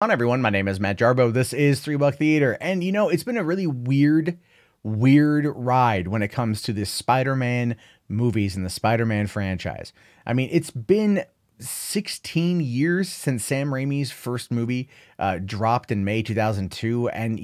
On everyone, my name is Matt Jarbo. This is $3 Theater, and it's been a really weird ride when it comes to the Spider-Man movies and the Spider-Man franchise. I mean, it's been 16 years since Sam Raimi's first movie dropped in May 2002, and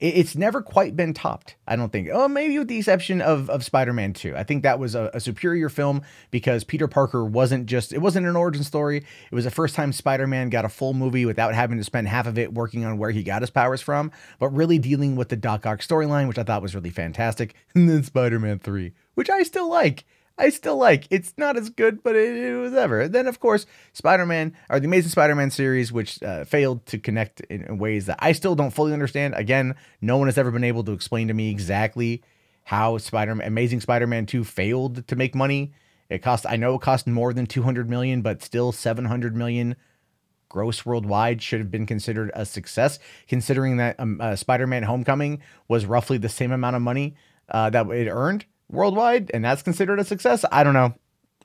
it's never quite been topped, I don't think. Oh, maybe with the exception of Spider-Man 2. I think that was a superior film because Peter Parker it wasn't an origin story. It was the first time Spider-Man got a full movie without having to spend half of it working on where he got his powers from, but really dealing with the Doc Ock storyline, which I thought was really fantastic. And then Spider-Man 3, which I still like. It's not as good, but it was ever. Then, of course, Spider-Man, or the Amazing Spider-Man series, which failed to connect in ways that I still don't fully understand. Again, no one has ever been able to explain to me exactly how Amazing Spider-Man 2 failed to make money. I know it cost more than $200 million, but still $700 million gross worldwide should have been considered a success, considering that Spider-Man Homecoming was roughly the same amount of money that it earned worldwide, and that's considered a success. I don't know.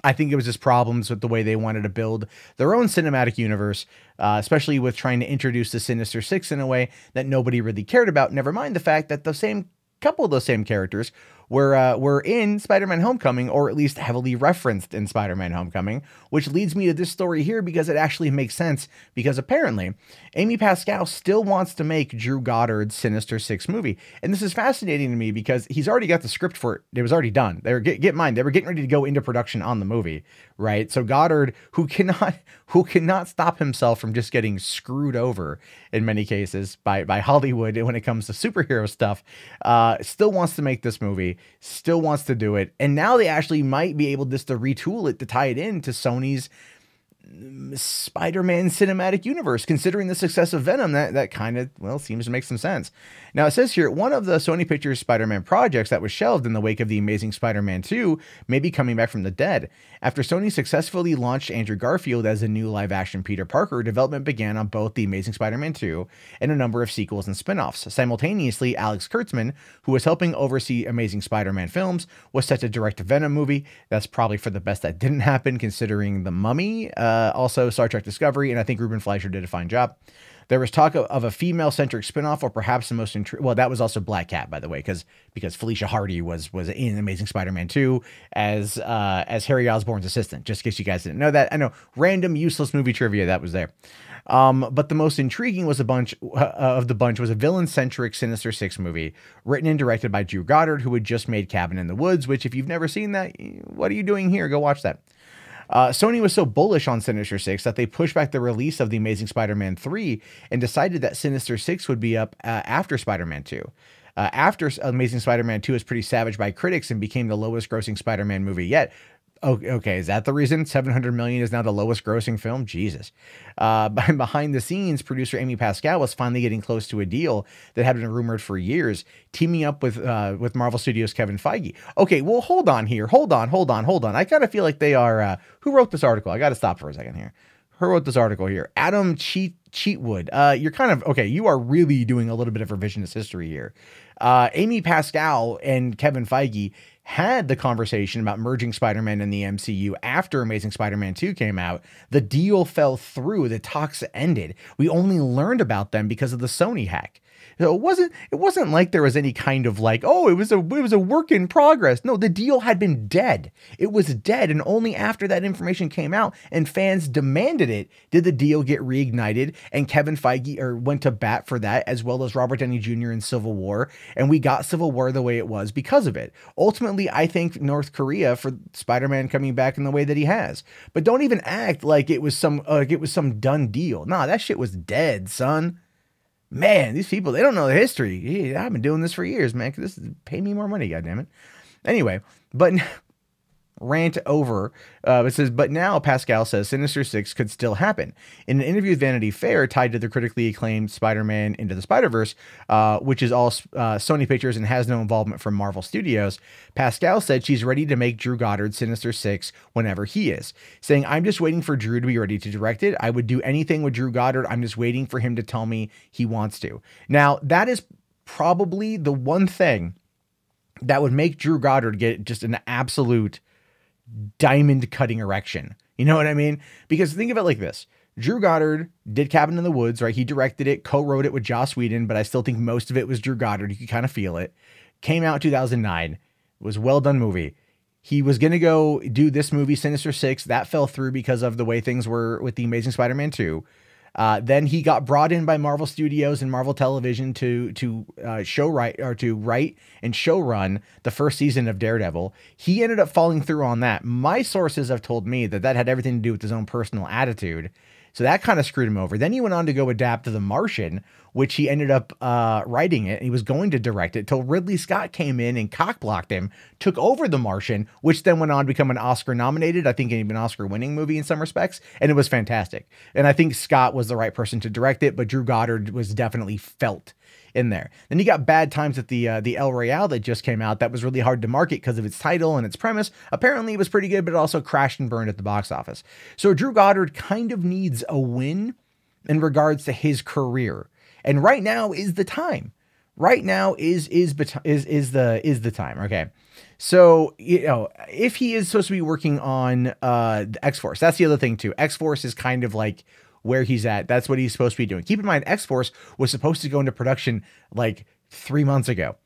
I think it was just problems with the way they wanted to build their own cinematic universe, especially with trying to introduce the Sinister Six in a way that nobody really cared about. Never mind the fact that the couple of those same characters were in Spider-Man Homecoming, or at least heavily referenced in Spider-Man Homecoming, which leads me to this story here because it actually makes sense, because apparently Amy Pascal still wants to make Drew Goddard's Sinister Six movie. And this is fascinating to me because he's already got the script for it. It was already done. They were get in mind, they were getting ready to go into production on the movie, right? So Goddard, who cannot stop himself from just getting screwed over in many cases by Hollywood when it comes to superhero stuff, still wants to make this movie, still wants to do it. And now they actually might be able just to retool it to tie it into Sony's Spider-Man cinematic universe. Considering the success of Venom, that kind of, well, seems to make some sense. Now, it says here, one of the Sony Pictures Spider-Man projects that was shelved in the wake of the Amazing Spider-Man 2 may be coming back from the dead. After Sony successfully launched Andrew Garfield as a new live-action Peter Parker, development began on both the Amazing Spider-Man 2 and a number of sequels and spin-offs. Simultaneously, Alex Kurtzman, who was helping oversee Amazing Spider-Man films, was set to direct a Venom movie. That's probably for the best that didn't happen, considering The Mummy, also Star Trek Discovery, and I think Ruben Fleischer did a fine job. There was talk of a female-centric spinoff, or perhaps the most well, that was also Black Cat, by the way, because Felicia Hardy was in Amazing Spider-Man 2 as Harry Osborn's assistant. Just in case you guys didn't know that, I know, random useless movie trivia that was there. But the most intriguing was the bunch was a villain-centric Sinister Six movie written and directed by Drew Goddard, who had just made Cabin in the Woods. Which, if you've never seen that, what are you doing here? Go watch that. Sony was so bullish on Sinister Six that they pushed back the release of The Amazing Spider-Man 3 and decided that Sinister Six would be up after Spider-Man 2. After Amazing Spider-Man 2 was pretty savaged by critics and became the lowest grossing Spider-Man movie yet. Okay, is that the reason $700 million is now the lowest grossing film? Jesus. Behind the scenes, producer Amy Pascal was finally getting close to a deal that had been rumored for years, teaming up with Marvel Studios' Kevin Feige. Okay, well, hold on here. Hold on. I kind of feel like they are... who wrote this article? I got to stop for a second here. Who wrote this article here? Adam Cheatwood. You're kind of... Okay, you are really doing a little bit of revisionist history here. Amy Pascal and Kevin Feige had the conversation about merging Spider-Man in the MCU after Amazing Spider-Man 2 came out. The deal fell through. The talks ended. We only learned about them because of the Sony hack. So it wasn't like there was any kind of like, oh, it was a work in progress. No, the deal had been dead. It was dead. And only after that information came out and fans demanded it, did the deal get reignited, and Kevin Feige went to bat for that, as well as Robert Downey Jr. in Civil War. And we got Civil War the way it was because of it. Ultimately, I thank North Korea for Spider-Man coming back in the way that he has. But don't even act like it was some done deal. Nah, that shit was dead, son. Man, these people, they don't know the history. Yeah, I've been doing this for years, man. Pay me more money, goddammit. Anyway, but rant over. It says, but now Pascal says Sinister Six could still happen. In an interview with Vanity Fair tied to the critically acclaimed Spider-Man Into the Spider-Verse, which is all Sony Pictures and has no involvement from Marvel Studios, Pascal said she's ready to make Drew Goddard Sinister Six whenever he is, saying, I'm just waiting for Drew to be ready to direct it. I would do anything with Drew Goddard. I'm just waiting for him to tell me he wants to. Now, that is probably the one thing that would make Drew Goddard get just an absolute diamond cutting erection. You know what I mean? Because think of it like this. Drew Goddard did Cabin in the Woods, right? He directed it, co-wrote it with Joss Whedon, but I still think most of it was Drew Goddard. You could kind of feel it. Came out in 2009. It was a well done movie. He was going to go do this movie, Sinister 6. That fell through because of the way things were with The Amazing Spider-Man 2. Then he got brought in by Marvel Studios and Marvel Television to write and showrun the first season of Daredevil. He ended up falling through on that. My sources have told me that had everything to do with his own personal attitude. So that kind of screwed him over. Then he went on to go adapt to The Martian, which he ended up writing it. He was going to direct it till Ridley Scott came in and cockblocked him, took over The Martian, which then went on to become an Oscar nominated, I think even an Oscar winning movie in some respects. And it was fantastic. And I think Scott was the right person to direct it, but Drew Goddard was definitely felt in there. Then you got Bad Times at the El Royale that just came out. That was really hard to market because of its title and its premise. Apparently it was pretty good, but it also crashed and burned at the box office. So Drew Goddard kind of needs a win in regards to his career. And right now is the time. Right now is the time. Okay. So, you know, if he is supposed to be working on the X-Force, that's the other thing too. X-Force is kind of like where he's at. That's what he's supposed to be doing. Keep in mind, X-Force was supposed to go into production like 3 months ago.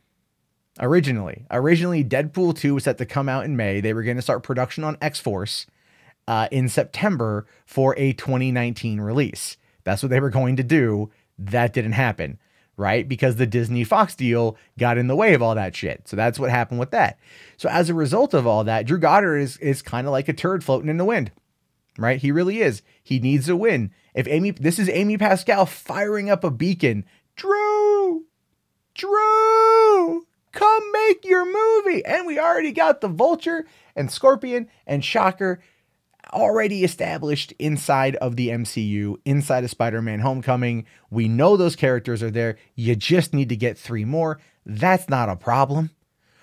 Originally, Deadpool 2 was set to come out in May. They were going to start production on X-Force in September for a 2019 release. That's what they were going to do. That didn't happen, right? Because the Disney Fox deal got in the way of all that shit. So that's what happened with that. So as a result of all that, Drew Goddard is kind of like a turd floating in the wind, right? He really is. He needs a win. This is Amy Pascal firing up a beacon. Drew, come make your movie. And we already got the Vulture and Scorpion and Shocker already established inside of the MCU, inside of Spider-Man Homecoming. We know those characters are there. You just need to get 3 more. That's not a problem.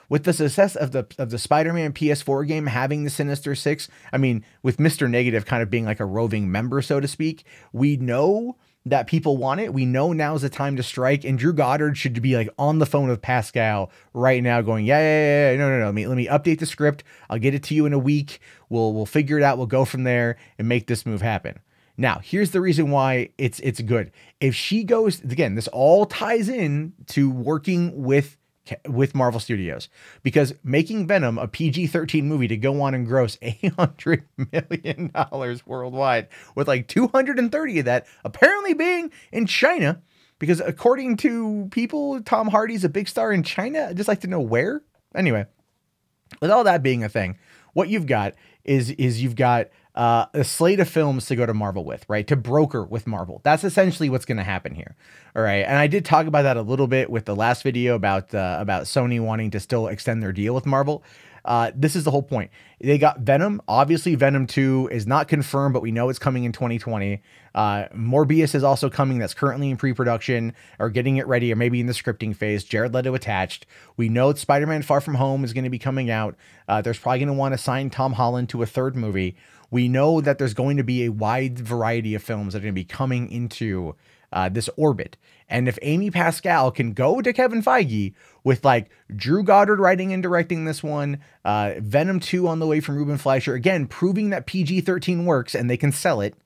With the success of the Spider-Man PS4 game having the Sinister 6, I mean, with Mr. Negative kind of being like a roving member, so to speak, we know that people want it. We know now's the time to strike, and Drew Goddard should be like on the phone with Pascal right now going, yeah, no. Let me update the script. I'll get it to you in a week. We'll figure it out. We'll go from there and make this move happen. Now, here's the reason why it's good. If she goes, again, this all ties in to working with Marvel Studios, because making Venom a PG-13 movie to go on and gross $800 million worldwide, with like 230 of that apparently being in China, because according to people, Tom Hardy's a big star in China. I'd just like to know where. Anyway, with all that being a thing, what you've got is you've got a slate of films to go to Marvel with, right? To broker with Marvel. That's essentially what's going to happen here. All right. And I did talk about that a little bit with the last video about Sony wanting to still extend their deal with Marvel. This is the whole point. They got Venom. Obviously, Venom 2 is not confirmed, but we know it's coming in 2020. Morbius is also coming. That's currently in pre-production or getting it ready, or maybe in the scripting phase. Jared Leto attached. We know that Spider-Man Far From Home is going to be coming out. There's probably going to want to sign Tom Holland to a 3rd movie. We know that there's going to be a wide variety of films that are going to be coming into this orbit. And if Amy Pascal can go to Kevin Feige with like Drew Goddard writing and directing this one, Venom 2 on the way from Ruben Fleischer, again, proving that PG-13 works and they can sell it.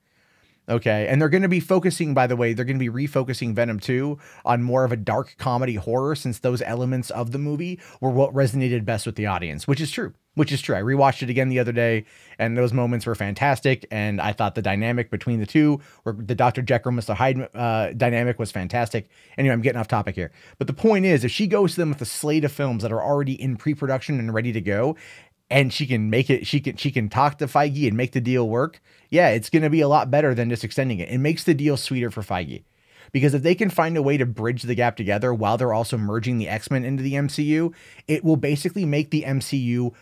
Okay. And they're going to be focusing, by the way, they're going to be refocusing Venom 2 on more of a dark comedy horror, since those elements of the movie were what resonated best with the audience, which is true. I rewatched it again the other day, and those moments were fantastic. And I thought the dynamic between the two, or the Dr. Jekyll, Mr. Hyde dynamic, was fantastic. Anyway, I'm getting off topic here. But the point is, if she goes to them with a slate of films that are already in pre-production and ready to go, and she can make it, she can talk to Feige and make the deal work, yeah, it's going to be a lot better than just extending it. It makes the deal sweeter for Feige. Because if they can find a way to bridge the gap together while they're also merging the X-Men into the MCU, it will basically make the MCU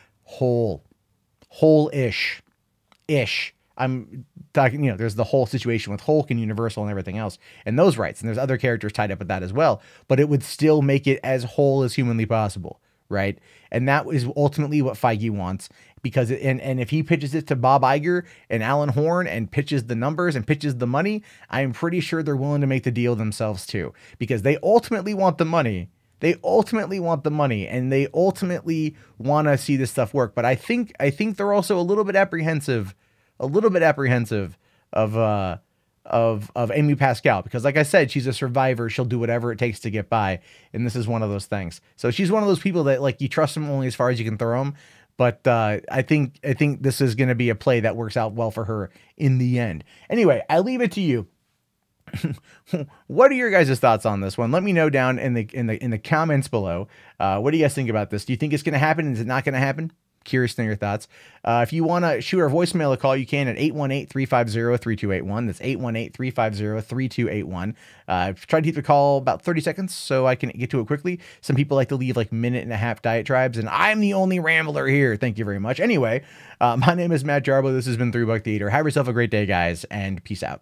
whole-ish. I'm talking, you know, there's the whole situation with Hulk and Universal and everything else and those rights. And there's other characters tied up with that as well. But it would still make it as whole as humanly possible, right? And that is ultimately what Feige wants. Because, and if he pitches it to Bob Iger and Alan Horn and pitches the numbers and pitches the money, I'm pretty sure they're willing to make the deal themselves too. Because they ultimately want the money. They ultimately want the money, and they ultimately want to see this stuff work. But I think they're also a little bit apprehensive of of Amy Pascal, because like I said, she's a survivor. She'll do whatever it takes to get by, and this is one of those things. So she's one of those people that, like, you trust them only as far as you can throw them. But I think this is going to be a play that works out well for her in the end. Anyway, I leave it to you. What are your guys' thoughts on this one? Let me know down in the comments below. What do you guys think about this? Do you think it's going to happen? Is it not going to happen? Curious to know your thoughts. If you want to shoot our voicemail a call, you can at 818-350-3281. That's 818-350-3281. Try to keep the call about 30 seconds so I can get to it quickly. Some people like to leave like minute-and-a-half diet tribes, and I'm the only rambler here. Thank you very much. Anyway, my name is Matt Jarbo. This has been 3 Buck Theater. Have yourself a great day, guys, and peace out.